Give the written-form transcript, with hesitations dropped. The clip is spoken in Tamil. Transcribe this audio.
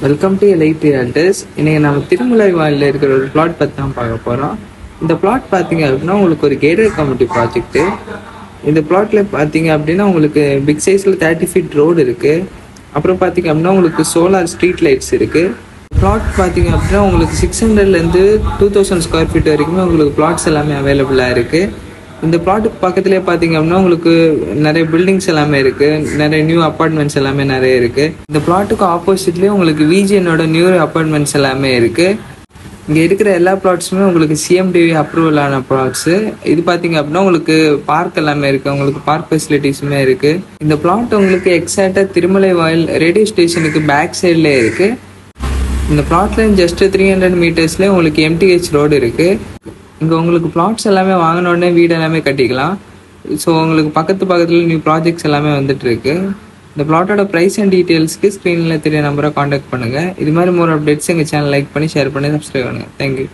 Welcome to elite realtors. இன்னைக்கு நம்ம திருமலை வாயிலில் இருக்கிற ஒரு பிளாட் பற்றி தான் பார்க்க போகிறோம். இந்த பிளாட் பார்த்தீங்க அப்படின்னா உங்களுக்கு ஒரு கேட்டட் கம்யூனிட்டி ப்ராஜெக்ட்டு. இந்த பிளாட்டில் பார்த்தீங்க அப்படின்னா உங்களுக்கு பிக் சைஸில் 30 ஃபீட் ரோடு இருக்குது. அப்புறம் பார்த்தீங்க அப்படின்னா உங்களுக்கு சோலார் ஸ்ட்ரீட் லைட்ஸ் இருக்குது. பிளாட் பார்த்தீங்க அப்படின்னா உங்களுக்கு 600லேருந்து 2000 ஸ்கொயர் ஃபீட் வரைக்குமே உங்களுக்கு பிளாட்ஸ் எல்லாமே அவைலபிளாக இருக்குது. இந்த பிளாட்டுக்கு பக்கத்துலேயே பார்த்தீங்க அப்படின்னா உங்களுக்கு நிறைய பில்டிங்ஸ் எல்லாமே இருக்குது, நிறைய நியூ அப்பார்ட்மெண்ட்ஸ் எல்லாமே நிறைய இருக்குது. இந்த பிளாட்டுக்கு ஆப்போசிட்லேயே உங்களுக்கு விஜிஎனோட நியூ அப்பார்ட்மெண்ட்ஸ் எல்லாமே இருக்குது. இங்கே இருக்கிற எல்லா பிளாட்ஸுமே உங்களுக்கு சிஎம்டிவி அப்ரூவல் ஆன பிளாட்ஸு. இது பார்த்தீங்க அப்படின்னா உங்களுக்கு பார்க் எல்லாமே இருக்குது, உங்களுக்கு பார்க் ஃபெசிலிட்டிஸுமே இருக்குது. இந்த பிளாட் உங்களுக்கு எக்ஸாக்டாக திருமலை வாயில் ரேடியோ ஸ்டேஷனுக்கு பேக் சைட்லேயே இருக்குது. இந்த பிளாட்லேயும் ஜஸ்ட் 300 மீட்டர்ஸ்லேயே உங்களுக்கு எம்டிஹெச் ரோடு இருக்குது. இங்கே உங்களுக்கு பிளாட்ஸ் எல்லாமே வாங்கினோடனே வீடு எல்லாமே கட்டிக்கலாம். ஸோ உங்களுக்கு பக்கத்தில் நியூ ப்ராஜெக்ட்ஸ் எல்லாமே வந்துட்டுருக்கு. இந்த பிளாட்டோட ப்ரைஸ் அண்ட் டீட்டெயில்ஸ்க்கு ஸ்க்ரீனில் தெரிய நம்பரை காண்டாக்ட் பண்ணுங்கள். இது மாதிரி மோர் அப்டேட்ஸ் எங்கள் சேனல் லைக் பண்ணி ஷேர் பண்ணி சப்ஸ்கிரைப் பண்ணுங்கள். தேங்க்யூ.